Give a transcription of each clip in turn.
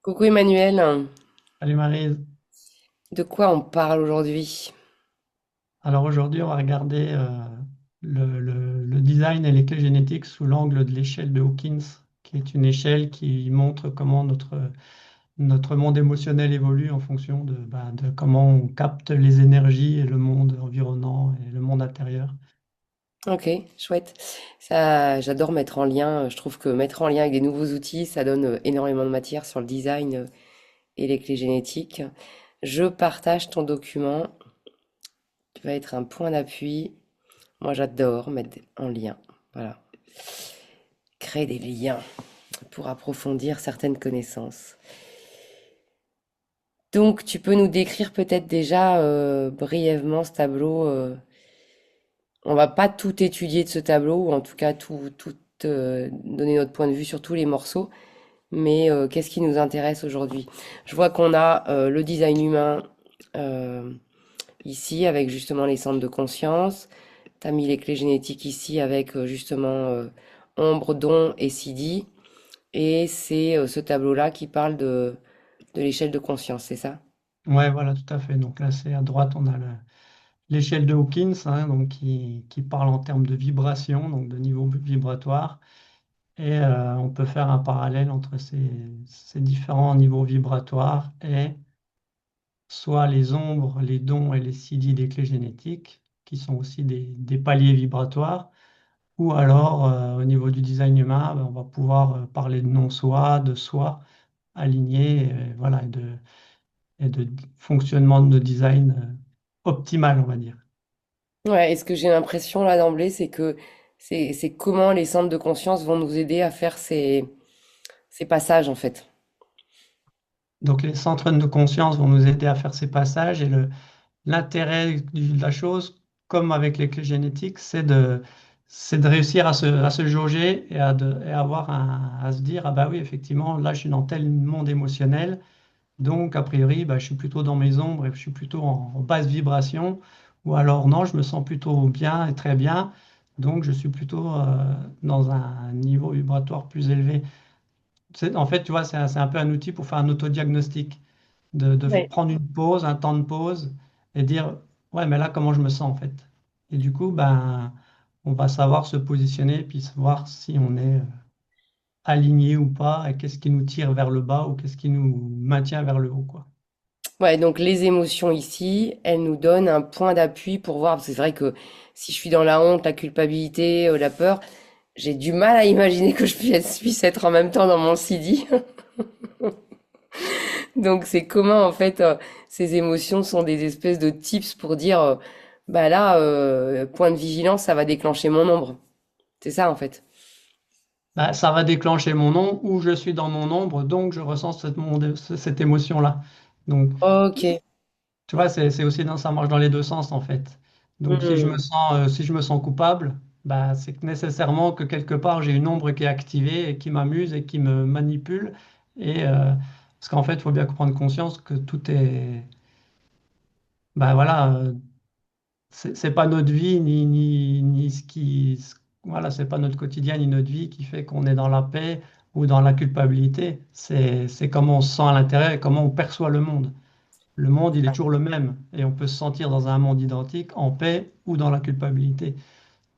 Coucou Emmanuel, Salut Maryse. de quoi on parle aujourd'hui? Alors aujourd'hui, on va regarder le design et les clés génétiques sous l'angle de l'échelle de Hawkins, qui est une échelle qui montre comment notre monde émotionnel évolue en fonction de comment on capte les énergies et le monde environnant et le monde intérieur. Ok, chouette. Ça, j'adore mettre en lien. Je trouve que mettre en lien avec des nouveaux outils, ça donne énormément de matière sur le design et les clés génétiques. Je partage ton document, qui va être un point d'appui. Moi, j'adore mettre en lien. Voilà, créer des liens pour approfondir certaines connaissances. Donc, tu peux nous décrire peut-être déjà brièvement ce tableau. On va pas tout étudier de ce tableau, ou en tout cas tout donner notre point de vue sur tous les morceaux, mais qu'est-ce qui nous intéresse aujourd'hui? Je vois qu'on a le design humain euh, ici avec justement les centres de conscience. Tu as mis les clés génétiques ici avec justement ombre, don et sidi. Et c'est ce tableau-là qui parle de l'échelle de conscience, c'est ça? Ouais, voilà, tout à fait. Donc là, c'est à droite, on a l'échelle de Hawkins, hein, donc qui parle en termes de vibration, donc de niveau vibratoire. Et on peut faire un parallèle entre ces différents niveaux vibratoires et soit les ombres, les dons et les CD des clés génétiques, qui sont aussi des paliers vibratoires, ou alors au niveau du design humain, ben, on va pouvoir parler de non-soi, de soi, aligné, voilà, et de fonctionnement de design optimal, on va dire. Ouais, et ce que j'ai l'impression là d'emblée, c'est que c'est comment les centres de conscience vont nous aider à faire ces passages en fait. Donc les centres de conscience vont nous aider à faire ces passages et l'intérêt de la chose, comme avec les clés génétiques, c'est de réussir à se jauger et avoir à se dire, ah bah oui, effectivement, là, je suis dans tel monde émotionnel, donc a priori, bah, je suis plutôt dans mes ombres et je suis plutôt en basse vibration, ou alors non, je me sens plutôt bien et très bien, donc je suis plutôt dans un niveau vibratoire plus élevé. En fait, tu vois, c'est un peu un outil pour faire un autodiagnostic, de Ouais. prendre une pause, un temps de pause, et dire, ouais, mais là, comment je me sens en fait? Et du coup, ben, on va savoir se positionner, puis savoir si on est aligné ou pas, et qu'est-ce qui nous tire vers le bas ou qu'est-ce qui nous maintient vers le haut, quoi. Ouais, donc les émotions ici, elles nous donnent un point d'appui pour voir, parce que c'est vrai que si je suis dans la honte, la culpabilité, la peur, j'ai du mal à imaginer que puisse être en même temps dans mon CD. Donc c'est comment en fait ces émotions sont des espèces de tips pour dire bah là point de vigilance, ça va déclencher mon ombre. C'est ça en fait. Ben, ça va déclencher mon ombre, ou je suis dans mon ombre, donc je ressens cette émotion-là. Donc, Ok. tu vois, c'est aussi ça marche dans les deux sens en fait. Donc Hmm. si je me sens coupable, bah, c'est que nécessairement que quelque part j'ai une ombre qui est activée et qui m'amuse et qui me manipule. Et parce qu'en fait, il faut bien prendre conscience que tout est, bah voilà, c'est pas notre vie ni voilà, c'est pas notre quotidien ni notre vie qui fait qu'on est dans la paix ou dans la culpabilité. C'est comment on se sent à l'intérieur et comment on perçoit le monde. Le monde, il est toujours le même et on peut se sentir dans un monde identique, en paix ou dans la culpabilité.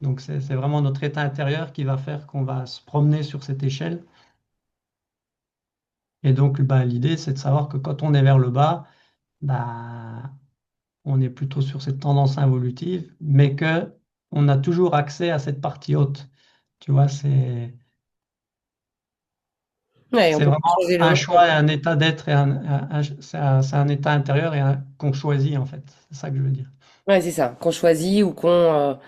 Donc c'est vraiment notre état intérieur qui va faire qu'on va se promener sur cette échelle. Et donc bah, l'idée, c'est de savoir que quand on est vers le bas, bah, on est plutôt sur cette tendance involutive, mais que on a toujours accès à cette partie haute. Tu vois, Ouais, on c'est peut pas vraiment changer le un monde. choix et un état d'être et c'est un état intérieur et qu'on choisit en fait. C'est ça que je veux dire. Ouais, c'est ça. Qu'on choisit ou qu'on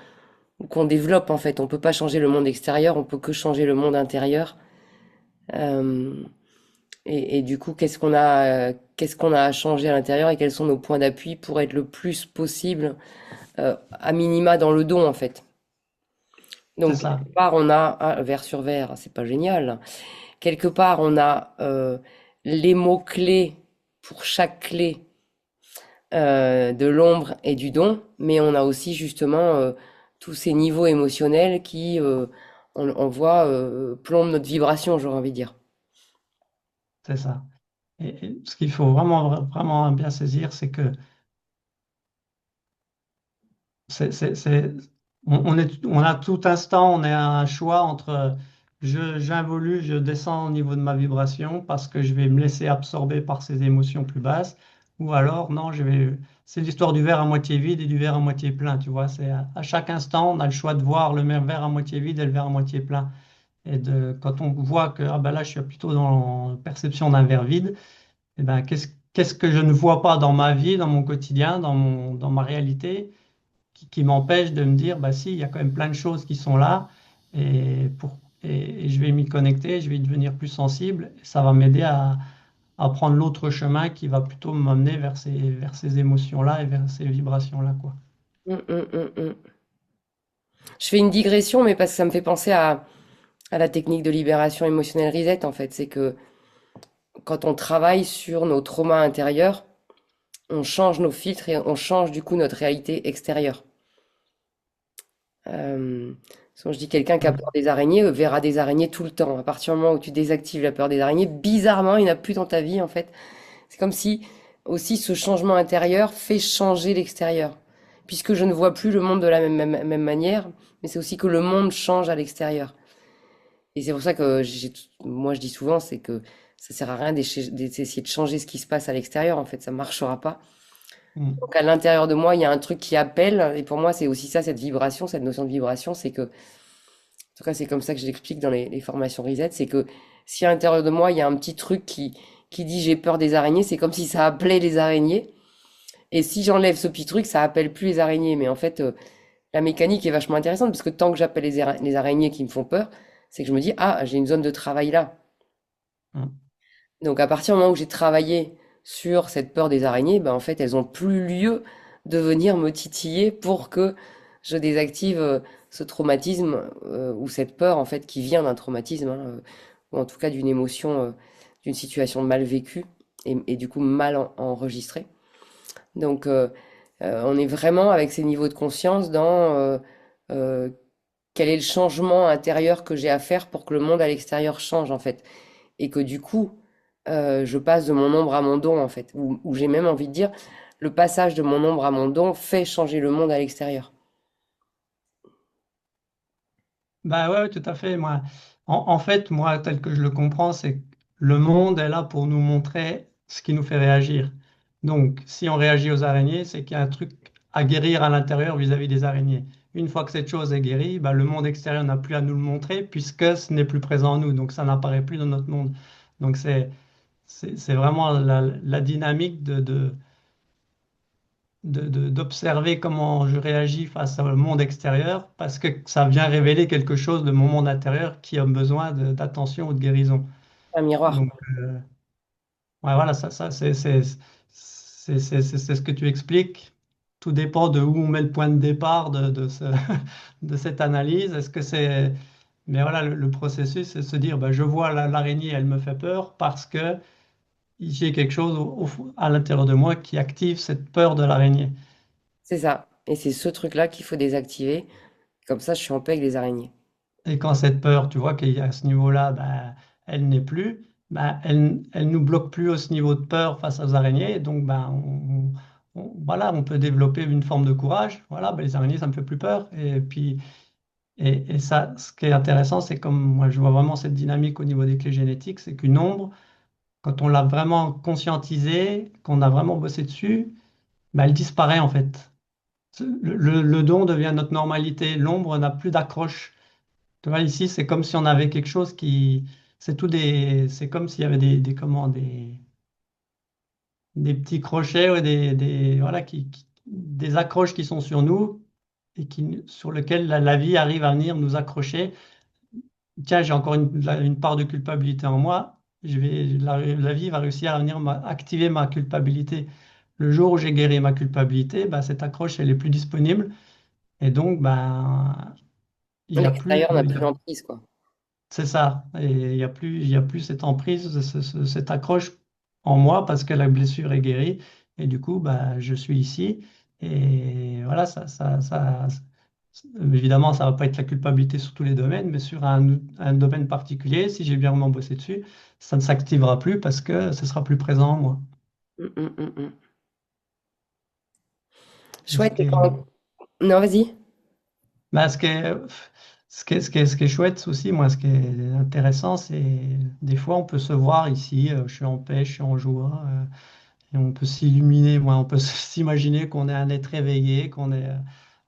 développe en fait. On peut pas changer le monde extérieur, on peut que changer le monde intérieur. Euh, et du coup, qu'est-ce qu'on a à changer à l'intérieur et quels sont nos points d'appui pour être le plus possible à minima dans le don en fait. C'est Donc ça. quelque part on a vers sur vert, c'est pas génial. Quelque part on a les mots clés pour chaque clé de l'ombre et du don, mais on a aussi justement tous ces niveaux émotionnels qui, on voit, plombent notre vibration, j'aurais envie de dire. C'est ça. Et ce qu'il faut vraiment bien saisir, c'est que c'est, c'est- c'est- on a tout instant, on a un choix entre j'involue, je descends au niveau de ma vibration parce que je vais me laisser absorber par ces émotions plus basses, ou alors non, c'est l'histoire du verre à moitié vide et du verre à moitié plein, tu vois. C'est à chaque instant, on a le choix de voir le même verre à moitié vide et le verre à moitié plein. Quand on voit que ah ben là, je suis plutôt dans la perception d'un verre vide, eh ben, qu'est-ce que je ne vois pas dans ma vie, dans mon quotidien, dans ma réalité, qui m'empêche de me dire, bah si, il y a quand même plein de choses qui sont là et je vais m'y connecter, je vais y devenir plus sensible. Et ça va m'aider à prendre l'autre chemin qui va plutôt m'amener vers ces émotions-là et vers ces vibrations-là, quoi. Mm. Je fais une digression, mais parce que ça me fait penser à la technique de libération émotionnelle reset, en fait. C'est que quand on travaille sur nos traumas intérieurs, on change nos filtres et on change du coup notre réalité extérieure. Euh, Quand je dis quelqu'un qui a Ouais. peur des araignées, verra des araignées tout le temps. À partir du moment où tu désactives la peur des araignées, bizarrement, il n'y en a plus dans ta vie, en fait. C'est comme si aussi ce changement intérieur fait changer l'extérieur. Puisque je ne vois plus le monde de la même manière, mais c'est aussi que le monde change à l'extérieur. Et c'est pour ça que moi je dis souvent, c'est que ça sert à rien d'essayer de changer ce qui se passe à l'extérieur. En fait, ça marchera pas. Mm. Donc à l'intérieur de moi, il y a un truc qui appelle. Et pour moi, c'est aussi ça, cette vibration, cette notion de vibration, c'est que, en tout cas, c'est comme ça que je l'explique dans les formations Reset, c'est que si à l'intérieur de moi, il y a un petit truc qui dit j'ai peur des araignées, c'est comme si ça appelait les araignées. Et si j'enlève ce petit truc, ça appelle plus les araignées. Mais en fait, la mécanique est vachement intéressante parce que tant que j'appelle les araignées qui me font peur, c'est que je me dis, ah, j'ai une zone de travail là. Mm. Donc à partir du moment où j'ai travaillé sur cette peur des araignées, ben en fait, elles ont plus lieu de venir me titiller pour que je désactive ce traumatisme ou cette peur en fait qui vient d'un traumatisme, hein, ou en tout cas d'une émotion, d'une situation mal vécue et du coup mal enregistrée. Donc on est vraiment avec ces niveaux de conscience dans euh, quel est le changement intérieur que j'ai à faire pour que le monde à l'extérieur change en fait. Et que du coup, je passe de mon ombre à mon don en fait. Ou j'ai même envie de dire, le passage de mon ombre à mon don fait changer le monde à l'extérieur. Bah ouais, ouais, tout à fait. En fait, moi, tel que je le comprends, c'est que le monde est là pour nous montrer ce qui nous fait réagir. Donc, si on réagit aux araignées, c'est qu'il y a un truc à guérir à l'intérieur vis-à-vis des araignées. Une fois que cette chose est guérie, bah, le monde extérieur n'a plus à nous le montrer puisque ce n'est plus présent en nous. Donc, ça n'apparaît plus dans notre monde. Donc, c'est vraiment la dynamique d'observer comment je réagis face au monde extérieur parce que ça vient révéler quelque chose de mon monde intérieur qui a besoin d'attention ou de guérison. Un miroir. Donc, ouais, voilà, c'est ce que tu expliques. Tout dépend de où on met le point de départ de cette analyse. Est-ce que c'est... Mais voilà, le processus, c'est de se dire, ben, je vois l'araignée, elle me fait peur parce que j'ai quelque chose à l'intérieur de moi qui active cette peur de l'araignée. C'est ça. Et c'est ce truc-là qu'il faut désactiver. Comme ça, je suis en paix avec les araignées. Et quand cette peur, tu vois qu'il y a ce niveau-là, ben, elle n'est plus, ben, elle nous bloque plus à ce niveau de peur face aux araignées. Et donc, ben, voilà, on peut développer une forme de courage. Voilà, ben, les araignées, ça me fait plus peur. Et puis, et ça, ce qui est intéressant, c'est comme moi, je vois vraiment cette dynamique au niveau des clés génétiques, c'est qu'une ombre, quand on l'a vraiment conscientisée, qu'on a vraiment bossé dessus, ben, elle disparaît en fait. Le don devient notre normalité. L'ombre n'a plus d'accroche. Tu vois, ici, c'est comme si on avait quelque chose qui. C'est comme s'il y avait comment, des petits crochets ou voilà, des accroches qui sont sur nous et sur lesquels la vie arrive à venir nous accrocher. Tiens, j'ai encore une part de culpabilité en moi. La vie va réussir à venir activer ma culpabilité. Le jour où j'ai guéri ma culpabilité, bah, cette accroche, elle est plus disponible. Et donc, ben, il n'y a plus. L'extérieur n'a plus l'emprise, quoi. C'est ça. Et il y a plus cette emprise, cette accroche en moi parce que la blessure est guérie. Et du coup, bah, je suis ici. Et voilà, Évidemment, ça va pas être la culpabilité sur tous les domaines, mais sur un domaine particulier, si j'ai bien vraiment bossé dessus, ça ne s'activera plus parce que ce sera plus présent en moi. Mm, mm, mm, mm. Et ce Chouette. qui est, Non, vas-y. bah, ce qui est chouette aussi, moi, ce qui est intéressant, c'est des fois on peut se voir ici, je suis en paix, je suis en joie, et on peut s'illuminer, moi, on peut s'imaginer qu'on est un être éveillé, qu'on est,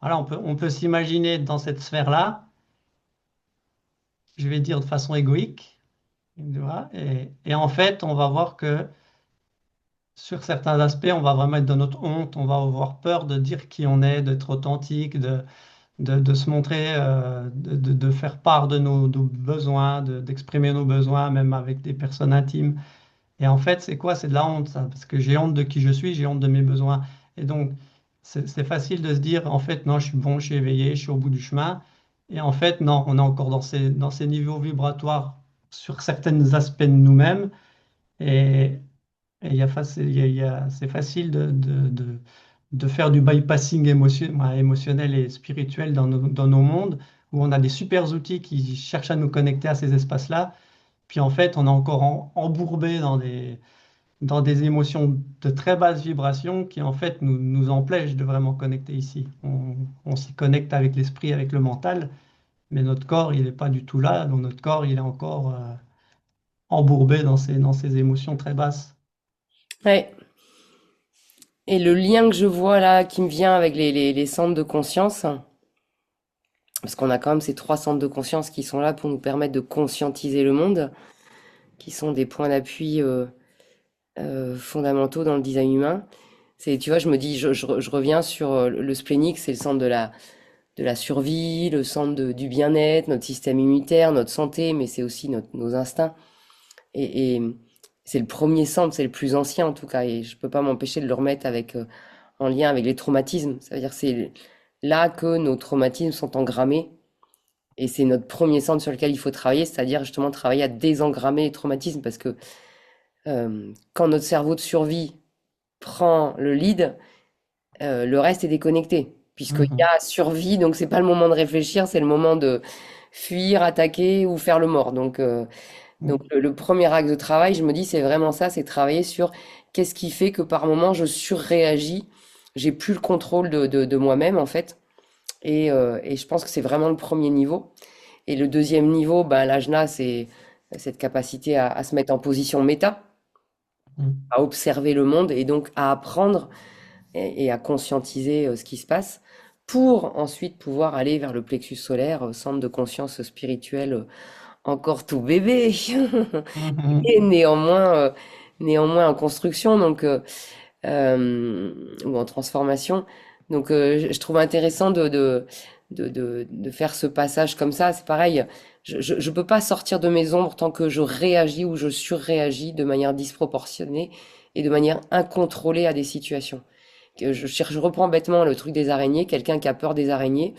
voilà, on peut s'imaginer dans cette sphère-là, je vais dire de façon égoïque, tu vois, et en fait, on va voir que sur certains aspects, on va vraiment être dans notre honte, on va avoir peur de dire qui on est, d'être authentique, de se montrer, de faire part de nos besoins, d'exprimer nos besoins, même avec des personnes intimes. Et en fait, c'est quoi? C'est de la honte, ça, parce que j'ai honte de qui je suis, j'ai honte de mes besoins. Et donc, c'est facile de se dire, en fait, non, je suis bon, je suis éveillé, je suis au bout du chemin. Et en fait, non, on est encore dans ces niveaux vibratoires sur certains aspects de nous-mêmes. Et, et c'est facile de faire du bypassing émotionnel et spirituel dans nos mondes où on a des super outils qui cherchent à nous connecter à ces espaces-là. Puis en fait, on est encore embourbé dans des émotions de très basse vibration qui en fait nous empêchent de vraiment connecter ici. On s'y connecte avec l'esprit, avec le mental, mais notre corps, il n'est pas du tout là. Donc notre corps, il est encore embourbé dans ces émotions très basses. Ouais. Et le lien que je vois là, qui me vient avec les centres de conscience, parce qu'on a quand même ces trois centres de conscience qui sont là pour nous permettre de conscientiser le monde, qui sont des points d'appui fondamentaux dans le design humain. C'est, tu vois, je me dis, je reviens sur le splénique, c'est le centre de la survie, le centre du bien-être, notre système immunitaire, notre santé, mais c'est aussi nos instincts. Et c'est le premier centre, c'est le plus ancien en tout cas, et je peux pas m'empêcher de le remettre avec, en lien avec les traumatismes. Ça veut dire que c'est là que nos traumatismes sont engrammés, et c'est notre premier centre sur lequel il faut travailler, c'est-à-dire justement travailler à désengrammer les traumatismes, parce que quand notre cerveau de survie prend le lead, le reste est déconnecté, puisqu'il y Mhm. a survie, donc c'est pas le moment de réfléchir, c'est le moment de fuir, attaquer ou faire le mort. Donc Mhm. le premier axe de travail, je me dis, c'est vraiment ça, c'est travailler sur qu'est-ce qui fait que par moment je surréagis, j'ai plus le contrôle de moi-même en fait. Et je pense que c'est vraiment le premier niveau. Et le deuxième niveau, ben, l'ajna, c'est cette capacité à se mettre en position méta, Mhm. à observer le monde et donc à apprendre et à conscientiser ce qui se passe pour ensuite pouvoir aller vers le plexus solaire, centre de conscience spirituelle encore tout bébé. Et Mhm. néanmoins en construction ou en transformation. Je trouve intéressant de faire ce passage comme ça. C'est pareil, je peux pas sortir de mes ombres tant que je réagis ou je surréagis de manière disproportionnée et de manière incontrôlée à des situations. Je reprends bêtement le truc des araignées. Quelqu'un qui a peur des araignées,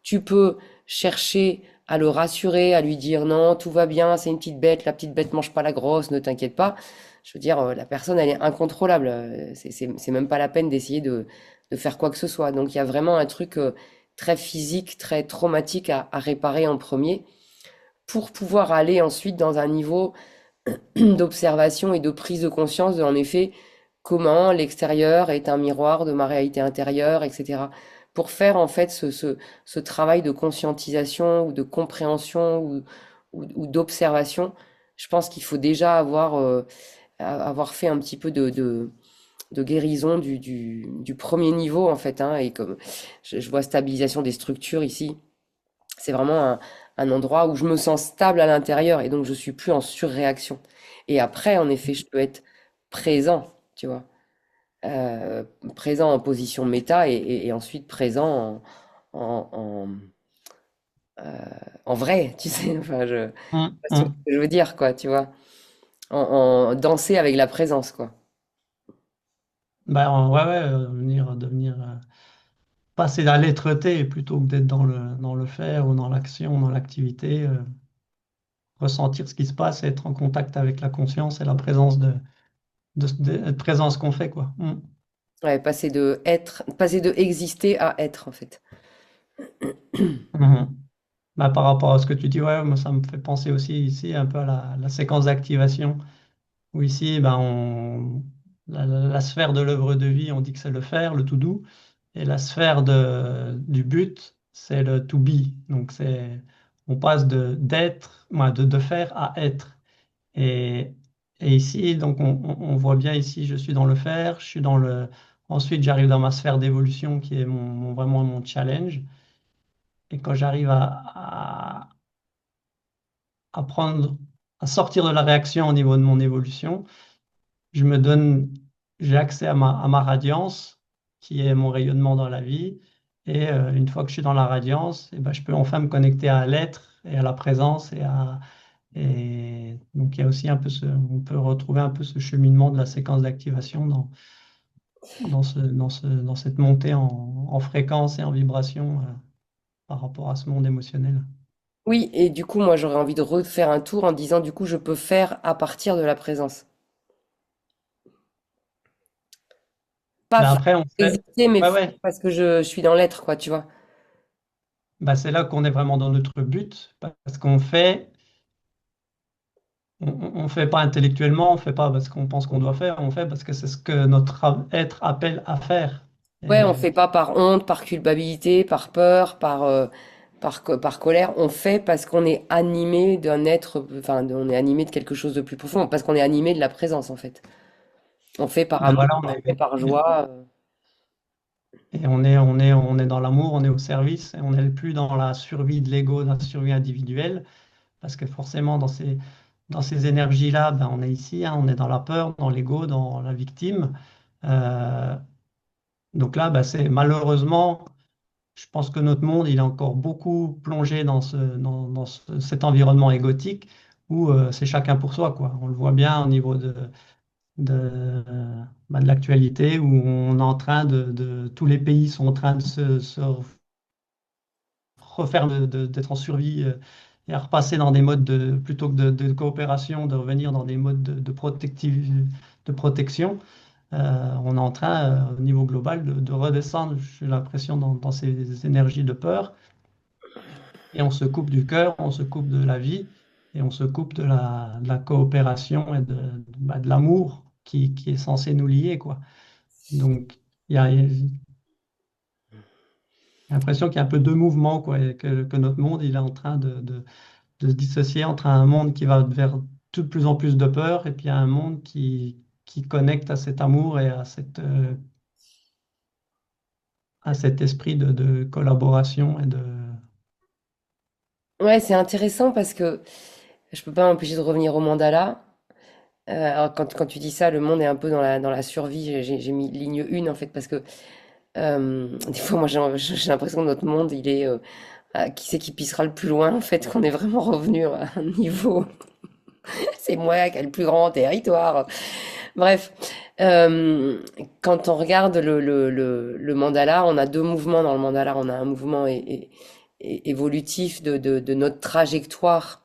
tu peux chercher à le rassurer, à lui dire non, tout va bien, c'est une petite bête, la petite bête mange pas la grosse, ne t'inquiète pas. Je veux dire, la personne, elle est incontrôlable. C'est même pas la peine d'essayer de faire quoi que ce soit. Donc il y a vraiment un truc très physique, très traumatique à réparer en premier pour pouvoir aller ensuite dans un niveau d'observation et de prise de conscience de, en effet, comment l'extérieur est un miroir de ma réalité intérieure, etc. Pour faire en fait ce travail de conscientisation ou de compréhension ou d'observation, je pense qu'il faut déjà avoir fait un petit peu de guérison du premier niveau en fait, hein, et comme je vois stabilisation des structures ici, c'est vraiment un endroit où je me sens stable à l'intérieur et donc je suis plus en surréaction. Et après, en effet, je peux être présent, tu vois, euh, présent en position méta et ensuite présent en, en vrai, tu sais, enfin, je, Mhm. c'est ce que Mhm. je veux dire, quoi, tu vois, en danser avec la présence, quoi. Ben, ouais, ouais, devenir passer à l'être-té plutôt que d'être dans le faire ou dans l'action, dans l'activité, ressentir ce qui se passe et être en contact avec la conscience et la présence être présent à ce qu'on fait, quoi. Ouais, passer de exister à être, en fait. Mhm. Bah, par rapport à ce que tu dis, ouais, moi, ça me fait penser aussi ici un peu à la séquence d'activation, où ici, ben, la sphère de l'œuvre de vie, on dit que c'est le faire, le to do, et la sphère du but, c'est le to be. Donc, on passe d'être, de faire à être. Et, et ici, donc, on voit bien ici, je suis dans le faire, je suis dans le. Ensuite, j'arrive dans ma sphère d'évolution qui est vraiment mon challenge. Et quand j'arrive à prendre, à sortir de la réaction au niveau de mon évolution, je me donne, j'ai accès à ma radiance, qui est mon rayonnement dans la vie. Et une fois que je suis dans la radiance, eh ben, je peux enfin me connecter à l'être et à la présence. Et donc, il y a aussi un peu on peut retrouver un peu ce cheminement de la séquence d'activation dans cette montée en fréquence et en vibration par rapport à ce monde émotionnel. Oui, et du coup, moi, j'aurais envie de refaire un tour en disant, du coup, je peux faire à partir de la présence. Pas Mais faire après, on fait. exister, mais Ouais, ouais. parce que je suis dans l'être, quoi, tu vois. Bah, c'est là qu'on est vraiment dans notre but, parce qu'on fait, on fait pas intellectuellement, on fait pas parce qu'on pense qu'on doit faire, on fait parce que c'est ce que notre être appelle à faire. Ouais, on Et, fait pas par honte, par culpabilité, par peur, par colère. On fait parce qu'on est animé d'un être, enfin, on est animé de quelque chose de plus profond, parce qu'on est animé de la présence, en fait. On fait par ben amour, voilà, on fait par joie. et on est dans l'amour, on est au service, et on n'est plus dans la survie de l'ego, dans la survie individuelle, parce que forcément, dans ces énergies-là, ben, on est ici, hein, on est dans la peur, dans l'ego, dans la victime. Euh, donc là, ben, c'est malheureusement. Je pense que notre monde, il est encore beaucoup plongé cet environnement égotique où c'est chacun pour soi, quoi. On le voit bien au niveau de l'actualité où on est en train tous les pays sont en train de se refaire, d'être en survie et à repasser dans des modes plutôt que de coopération, de revenir dans des modes de protection. On est en train, au niveau global, de redescendre, j'ai l'impression, dans ces énergies de peur. Et on se coupe du cœur, on se coupe de la vie, et on se coupe de la coopération et de l'amour qui est censé nous lier, quoi. Donc, j'ai l'impression qu'il y a un peu deux mouvements, quoi, et que notre monde, il est en train de se dissocier entre un monde qui va vers de plus en plus de peur, et puis un monde qui connecte à cet amour et à cet esprit de collaboration et de. Ouais, c'est intéressant parce que je peux pas m'empêcher de revenir au mandala. Alors quand tu dis ça, le monde est un peu dans la survie. J'ai mis ligne 1 en fait parce que des fois, moi, j'ai l'impression que notre monde, il est qui c'est qui pissera le plus loin en fait, qu'on est vraiment revenu à un niveau. C'est moi qui ai le plus grand territoire. Bref, euh, quand on regarde le mandala, on a deux mouvements dans le mandala. On a un mouvement évolutif de notre trajectoire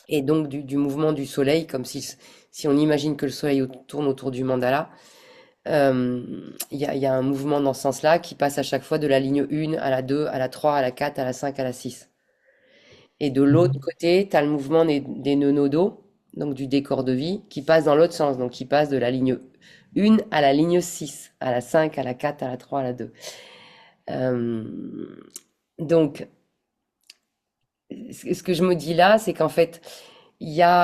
et donc du mouvement du soleil, comme si on imagine que le soleil tourne autour du mandala. Il y a un mouvement dans ce sens-là qui passe à chaque fois de la ligne 1 à la 2, à la 3, à la 4, à la 5, à la 6. Et de l'autre Mhm. côté, tu as le mouvement des nœuds nodaux, donc du décor de vie, qui passe dans l'autre sens, donc qui passe de la ligne 1 à la ligne 6, à la 5, à la 4, à la 3, à la 2. Euh, donc, ce que je me dis là, c'est qu'en fait, il y a,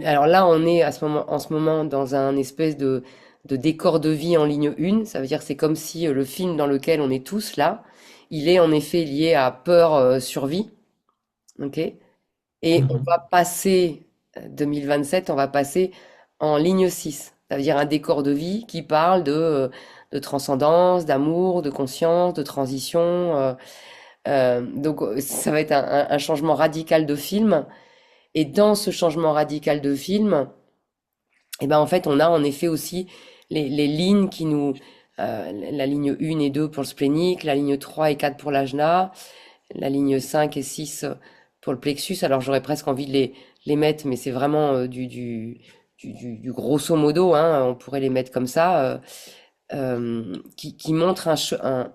alors là, on est en ce moment dans un espèce de décor de vie en ligne 1. Ça veut dire que c'est comme si le film dans lequel on est tous là, il est en effet lié à peur, survie. Ok? Et on Mhm. va passer, 2027, on va passer en ligne 6. Ça veut dire un décor de vie qui parle de transcendance, d'amour, de conscience, de transition. Donc ça va être un changement radical de film. Et dans ce changement radical de film, et ben en fait, on a en effet aussi les lignes qui nous... la ligne 1 et 2 pour le splénique, la ligne 3 et 4 pour l'ajna, la ligne 5 et 6 pour le plexus. Alors j'aurais presque envie de les mettre, mais c'est vraiment du grosso modo, hein, on pourrait les mettre comme ça. qui montre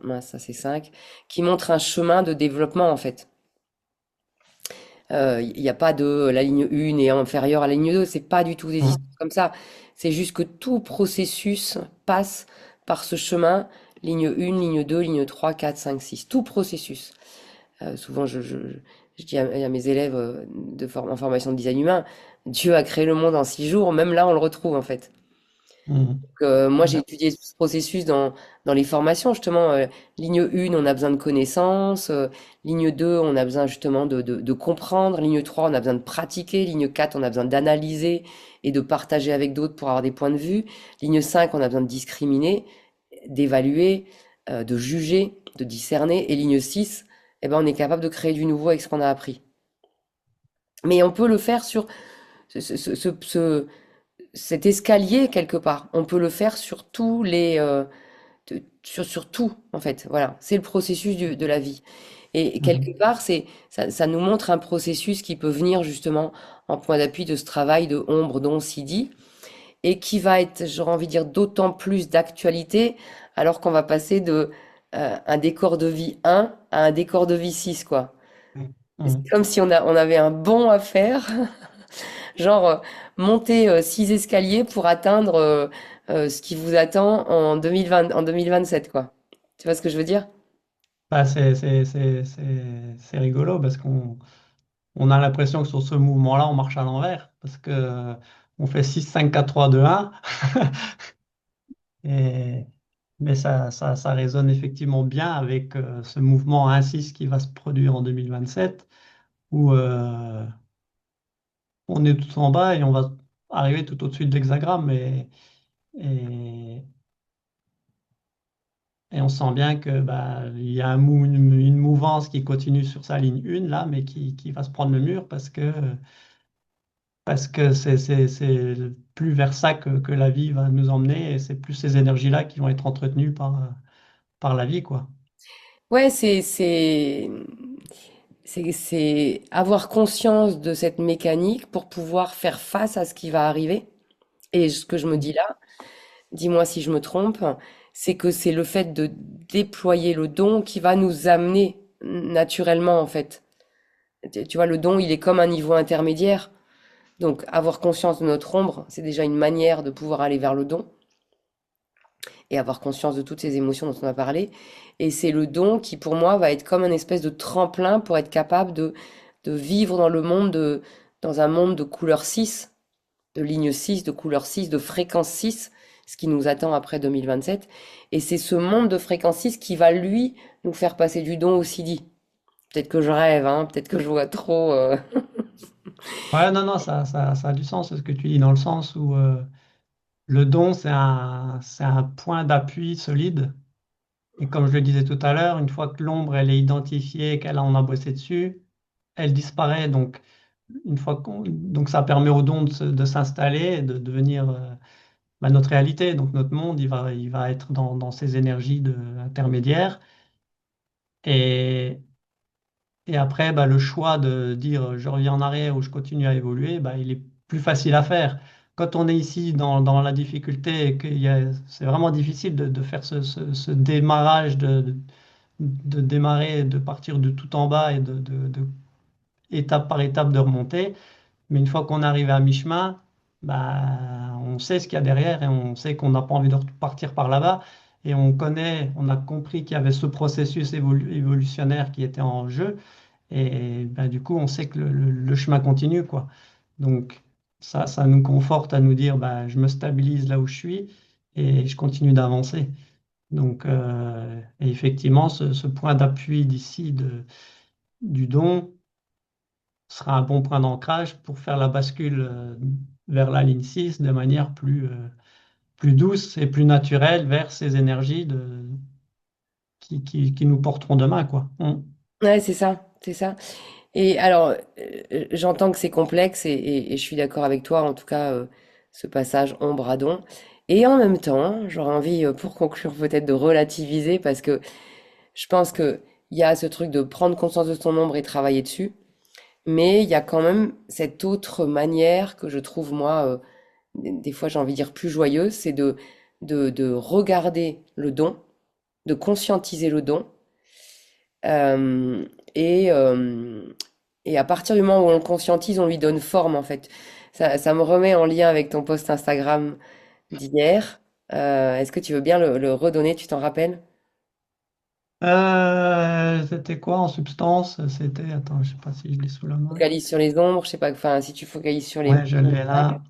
mince, ça c'est 5, qui montre un chemin de développement en fait. Il n'y a pas de la ligne 1 est inférieure à la ligne 2, c'est pas du tout des histoires Mhm. comme ça. C'est juste que tout processus passe par ce chemin, ligne 1, ligne 2, ligne 3, 4, 5, 6. Tout processus. Souvent, je dis à mes élèves en formation de design humain, Dieu a créé le monde en 6 jours, même là, on le retrouve en fait. Mhm. Moi, j'ai Ouais. étudié ce processus dans les formations, justement. Ligne 1, on a besoin de connaissances. Ligne 2, on a besoin justement de comprendre. Ligne 3, on a besoin de pratiquer. Ligne 4, on a besoin d'analyser et de partager avec d'autres pour avoir des points de vue. Ligne 5, on a besoin de discriminer, d'évaluer, de juger, de discerner. Et ligne 6, eh ben, on est capable de créer du nouveau avec ce qu'on a appris. Mais on peut le faire sur ce, ce- ce- ce- ce- cet escalier quelque part. On peut le faire sur tous sur tout, en fait. Voilà, c'est le processus de la vie. Et quelque Mhm. part, ça nous montre un processus qui peut venir justement en point d'appui de ce travail de ombre dont s'y dit, et qui va être, j'aurais envie de dire, d'autant plus d'actualité, alors qu'on va passer de un décor de vie 1 à un décor de vie 6 quoi. C'est Mhm. comme si on avait un bond à faire, genre monter 6 escaliers pour atteindre ce qui vous attend en 2020, en 2027, quoi. Tu vois ce que je veux dire? Bah, c'est rigolo parce qu'on a l'impression que sur ce mouvement-là, on marche à l'envers parce que on fait 6 5 4 3 2 1 et mais ça résonne effectivement bien avec ce mouvement 1-6 qui va se produire en 2027 où on est tout en bas et on va arriver tout au-dessus de l'hexagramme et, et on sent bien que bah, il y a une mouvance qui continue sur sa ligne 1 là, mais qui va se prendre le mur parce que c'est plus vers ça que la vie va nous emmener et c'est plus ces énergies-là qui vont être entretenues par la vie, quoi. Ouais, c'est avoir conscience de cette mécanique pour pouvoir faire face à ce qui va arriver. Et ce que je me dis là, dis-moi si je me trompe, c'est que c'est le fait de déployer le don qui va nous amener naturellement, en fait. Tu vois, le don, il est comme un niveau intermédiaire. Donc, avoir conscience de notre ombre, c'est déjà une manière de pouvoir aller vers le don et avoir conscience de toutes ces émotions dont on a parlé. Et c'est le don qui, pour moi, va être comme un espèce de tremplin pour être capable de vivre dans le monde dans un monde de couleur 6, de ligne 6, de couleur 6, de fréquence 6, ce qui nous attend après 2027. Et c'est ce monde de fréquence 6 qui va, lui, nous faire passer du don au CD. Peut-être que je rêve, hein, peut-être que je vois trop. Ouais, non, non, ça a du sens ce que tu dis, dans le sens où le don, c'est un point d'appui solide. Et comme je le disais tout à l'heure, une fois que l'ombre, elle est identifiée, on a bossé dessus, elle disparaît. Donc, donc ça permet au don de s'installer, et de devenir bah, notre réalité. Donc, notre monde, il va être dans ces énergies intermédiaires. Et, et après, bah, le choix de dire je reviens en arrière ou je continue à évoluer, bah, il est plus facile à faire. Quand on est ici dans la difficulté, et c'est vraiment difficile de faire ce démarrage, de démarrer, de partir de tout en bas et étape par étape de remonter. Mais une fois qu'on arrive à mi-chemin, bah, on sait ce qu'il y a derrière et on sait qu'on n'a pas envie de repartir par là-bas. Et on a compris qu'il y avait ce processus évolutionnaire qui était en jeu. Et bah, du coup, on sait que le chemin continue, quoi. Donc, ça nous conforte à nous dire, bah, je me stabilise là où je suis et je continue d'avancer. Donc, et effectivement, ce point d'appui d'ici du don sera un bon point d'ancrage pour faire la bascule vers la ligne 6 de manière plus douce et plus naturelle vers ces énergies qui nous porteront demain, quoi. Ouais, c'est ça, c'est ça. Et alors, j'entends que c'est complexe et je suis d'accord avec toi, en tout cas, ce passage ombre à don. Et en même temps, j'aurais envie, pour conclure, peut-être de relativiser parce que je pense que il y a ce truc de prendre conscience de son ombre et travailler dessus. Mais il y a quand même cette autre manière que je trouve, moi, des fois j'ai envie de dire plus joyeuse, c'est de regarder le don, de conscientiser le don, euh, et, euh, et à partir du moment où on le conscientise, on lui donne forme en fait. Ça me remet en lien avec ton post Instagram d'hier. Est-ce que tu veux bien le redonner, tu t'en rappelles? C'était quoi en substance? C'était, attends, je sais pas si je l'ai sous la main. Focalise sur les ombres, je sais pas, enfin, si tu focalises sur les Ouais, je l'ai vagues. là.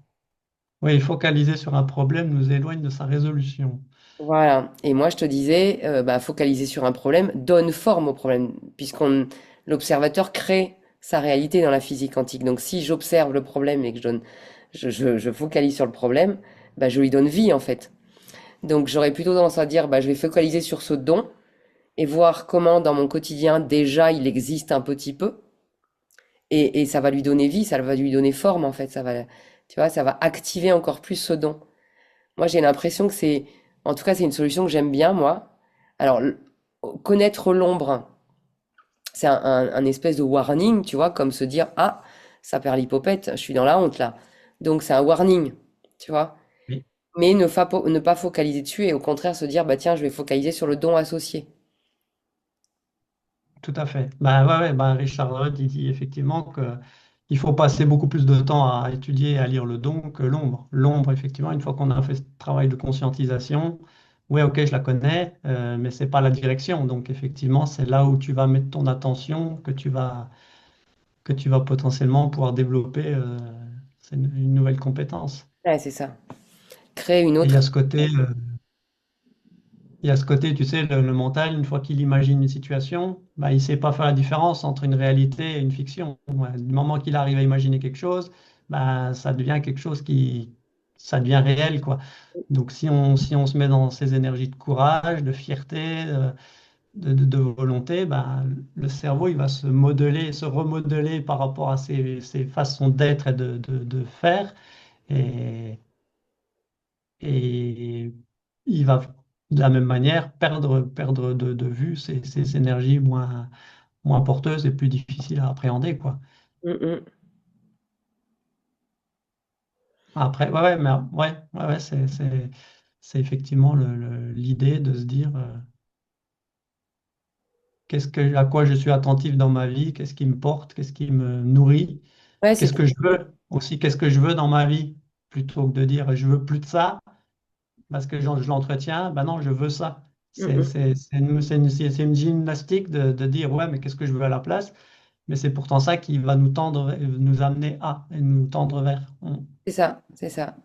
Oui, focaliser sur un problème nous éloigne de sa résolution. Voilà. Et moi, je te disais, bah, focaliser sur un problème donne forme au problème, puisqu'on, l'observateur crée sa réalité dans la physique quantique. Donc, si j'observe le problème et que je focalise sur le problème, bah, je lui donne vie, en fait. Donc, j'aurais plutôt tendance à dire, bah, je vais focaliser sur ce don et voir comment, dans mon quotidien, déjà, il existe un petit peu. Et ça va lui donner vie, ça va lui donner forme, en fait. Ça va, tu vois, ça va activer encore plus ce don. Moi, j'ai l'impression que c'est, en tout cas, c'est une solution que j'aime bien, moi. Alors, connaître l'ombre, c'est un espèce de warning, tu vois, comme se dire, ah, ça perd l'hypopète, je suis dans la honte là. Donc, c'est un warning, tu vois. Oui, Mais ne pas focaliser dessus et au contraire se dire, bah tiens, je vais focaliser sur le don associé. tout à fait. Bah, ouais, ouais, bah, Richard Rudd, il dit effectivement que il faut passer beaucoup plus de temps à étudier et à lire le don que l'ombre. L'ombre, effectivement, une fois qu'on a fait ce travail de conscientisation, ouais, ok, je la connais, mais c'est pas la direction. Donc, effectivement, c'est là où tu vas mettre ton attention, que tu vas potentiellement pouvoir développer c'est une nouvelle compétence. Ouais, c'est ça. Créer une Et il y autre. a ce côté, il y a ce côté, tu sais, le mental, une fois qu'il imagine une situation, bah, il ne sait pas faire la différence entre une réalité et une fiction. Ouais, du moment qu'il arrive à imaginer quelque chose, bah, ça devient quelque chose ça devient réel, quoi. Donc, si on se met dans ces énergies de courage, de fierté, de volonté, bah, le cerveau, il va se modeler, se remodeler par rapport à ses façons d'être et de faire. Et, et il va de la même manière perdre de vue ces énergies moins porteuses et plus difficiles à appréhender, quoi. Mm, mm. Après, ouais, c'est effectivement l'idée de se dire à quoi je suis attentif dans ma vie, qu'est-ce qui me porte, qu'est-ce qui me nourrit, Ouais, qu'est-ce c'est que je veux aussi, qu'est-ce que je veux dans ma vie, plutôt que de dire je veux plus de ça, parce que je l'entretiens, ben non, je veux ça. mm, mm. C'est une gymnastique de dire, ouais, mais qu'est-ce que je veux à la place? Mais c'est pourtant ça qui va nous tendre, nous amener à, et nous tendre vers. C'est ça, c'est ça.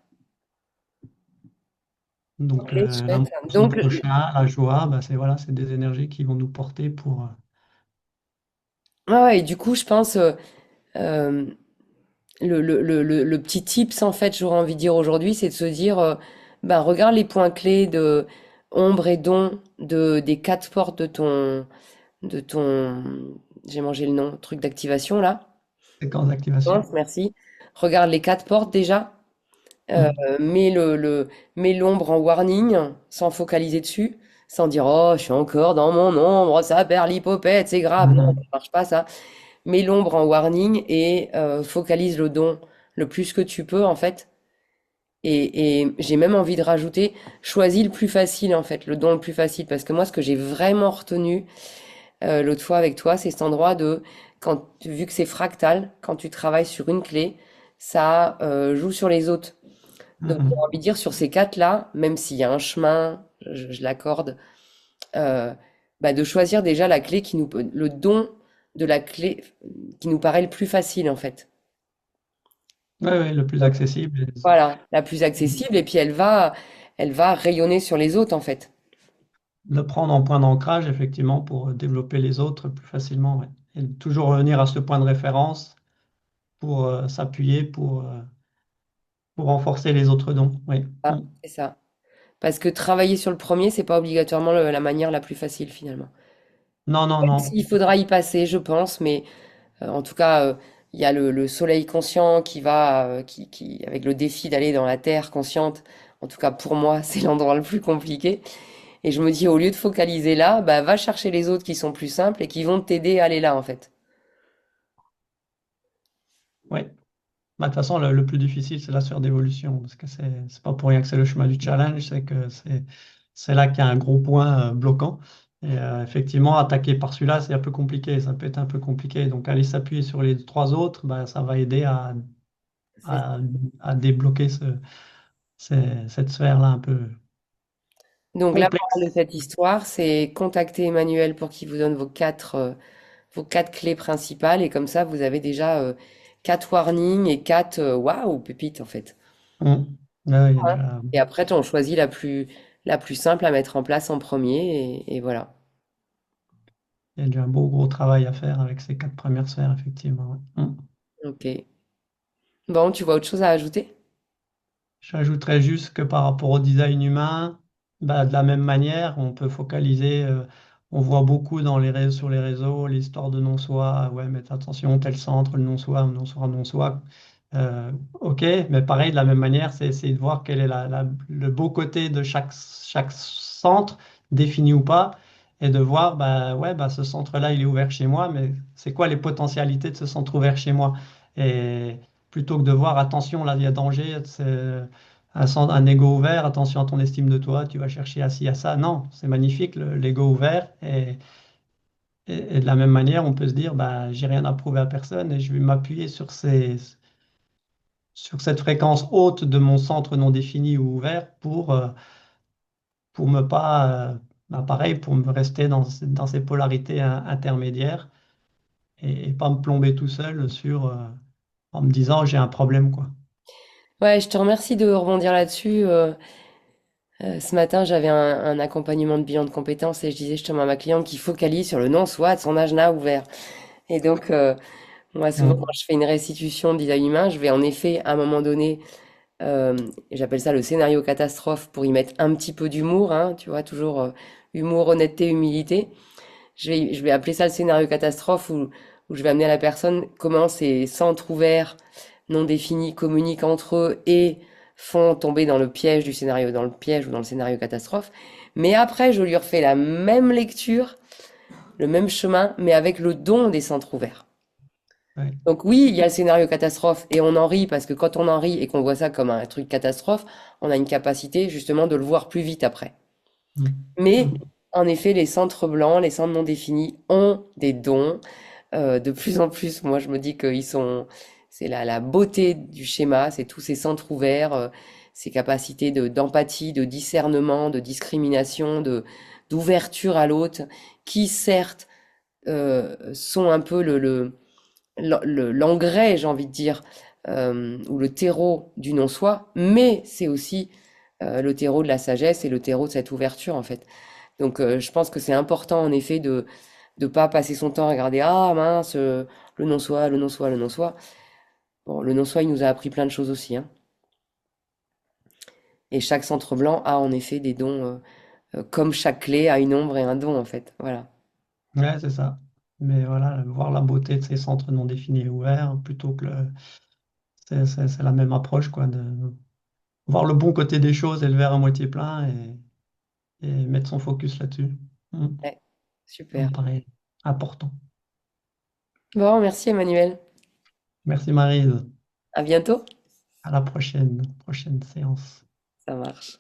Donc, Ok, chouette. l'amour de son Donc, prochain, la joie, ben c'est voilà, c'est des énergies qui vont nous porter pour. ouais, ouais, et du coup, je pense, euh, le petit tips, en fait, j'aurais envie de dire aujourd'hui, c'est de se dire, ben, regarde les points clés de ombre et don des quatre portes de ton, j'ai mangé le nom, truc d'activation, là. Séquence d'activation. Merci. Regarde les quatre portes déjà. Euh, Mhm. mets mets l'ombre en warning, sans focaliser dessus, sans dire, oh, je suis encore dans mon ombre, ça perd l'hypopète, c'est grave. Non, ça Mhm. marche pas, ça. Mets l'ombre en warning et focalise le don le plus que tu peux en fait. Et j'ai même envie de rajouter, choisis le plus facile en fait, le don le plus facile. Parce que moi, ce que j'ai vraiment retenu l'autre fois avec toi, c'est cet endroit de, vu que c'est fractal, quand tu travailles sur une clé, ça joue sur les autres. Donc j'ai Mhm. envie de dire sur ces quatre-là, même s'il y a un chemin, je l'accorde, euh, bah, de choisir déjà la clé le don de la clé qui nous paraît le plus facile en fait. Ouais, ouais, le plus accessible. Voilà, la plus accessible et puis elle va rayonner sur les autres en fait. Le prendre en point d'ancrage, effectivement, pour développer les autres plus facilement. Ouais. Et toujours revenir à ce point de référence pour s'appuyer, pour renforcer les autres dons. Oui. Ah, Mm. c'est ça. Parce que travailler sur le premier, c'est pas obligatoirement la manière la plus facile finalement. Non, non, Même non. s'il faudra y passer, je pense, mais en tout cas, il y a le soleil conscient qui va, avec le défi d'aller dans la terre consciente. En tout cas, pour moi, c'est l'endroit le plus compliqué. Et je me dis, au lieu de focaliser là, bah, va chercher les autres qui sont plus simples et qui vont t'aider à aller là, en fait. Ouais. Bah, de toute façon, le plus difficile, c'est la sphère d'évolution, parce que c'est pas pour rien que c'est le chemin du challenge, c'est que c'est là qu'il y a un gros point bloquant. Et effectivement, attaquer par celui-là, c'est un peu compliqué, ça peut être un peu compliqué. Donc, aller s'appuyer sur les trois autres, bah, ça va aider C'est- à, à débloquer cette sphère-là un peu Donc la morale de complexe. cette histoire, c'est contacter Emmanuel pour qu'il vous donne vos quatre clés principales et comme ça, vous avez déjà quatre warnings et quatre waouh pépites en fait. Mm. Là, Ouais. Et après, on choisit la plus simple à mettre en place en premier et voilà. il y a déjà un beau gros travail à faire avec ces quatre premières sphères, effectivement. Ouais. Mm. Ok. Bon, tu vois autre chose à ajouter? J'ajouterais juste que par rapport au design humain, bah, de la même manière, on peut focaliser, on voit beaucoup dans les réseaux, sur les réseaux l'histoire de non-soi, ouais, mais attention, tel centre, le non-soi, non-soi, non-soi. Ok, mais pareil, de la même manière, c'est essayer de voir quel est le beau côté de chaque centre, défini ou pas, et de voir, bah, ouais, bah, ce centre-là, il est ouvert chez moi, mais c'est quoi les potentialités de ce centre ouvert chez moi? Et plutôt que de voir, attention, là, il y a danger, c'est un ego ouvert, attention à ton estime de toi, tu vas chercher à ci, à ça. Non, c'est magnifique, l'ego ouvert. Et de la même manière, on peut se dire, bah, j'ai rien à prouver à personne et je vais m'appuyer sur cette fréquence haute de mon centre non défini ou ouvert pour me pas, bah, pareil, pour me rester dans ces polarités intermédiaires et pas me plomber tout seul en me disant, j'ai un problème, quoi. Ouais, je te remercie de rebondir là-dessus. Ce matin, j'avais un accompagnement de bilan de compétences et je disais justement à ma cliente qu'il focalise sur le non-soi de son agenda ouvert. Et donc, moi, souvent, quand Mm. je fais une restitution de design humain, je vais en effet, à un moment donné, j'appelle ça le scénario catastrophe pour y mettre un petit peu d'humour, hein, tu vois, toujours humour, honnêteté, humilité. Je vais appeler ça le scénario catastrophe où je vais amener à la personne comment ces centres ouverts, non définis, communiquent entre eux et font tomber dans le piège du scénario, dans le piège ou dans le scénario catastrophe. Mais après, je lui refais la même lecture, le même chemin, mais avec le don des centres ouverts. Ouais. Donc oui, il y a le scénario catastrophe et on en rit parce que quand on en rit et qu'on voit ça comme un truc catastrophe, on a une capacité justement de le voir plus vite après. Mm. Mais Mm. en effet, les centres blancs, les centres non définis ont des dons. De plus en plus, moi je me dis qu'ils sont, c'est la beauté du schéma, c'est tous ces centres ouverts, ces capacités d'empathie, de discernement, de discrimination, d'ouverture à l'autre, qui certes sont un peu l'engrais, j'ai envie de dire, ou le terreau du non-soi, mais c'est aussi le terreau de la sagesse et le terreau de cette ouverture en fait. Donc je pense que c'est important en effet de pas passer son temps à regarder ah mince le non-soi, le non-soi, le non-soi. Bon, le non-soi il nous a appris plein de choses aussi, hein. Et chaque centre blanc a en effet des dons, comme chaque clé a une ombre et un don en fait. Voilà. Ouais, c'est ça. Mais voilà, voir la beauté de ces centres non définis et ouverts, plutôt que c'est la même approche, quoi, de voir le bon côté des choses et le verre à moitié plein et mettre son focus là-dessus. Mm. Ouais, Ça me super. paraît important. Bon, merci Emmanuel. Merci Maryse. À bientôt. À la prochaine séance. Ça marche.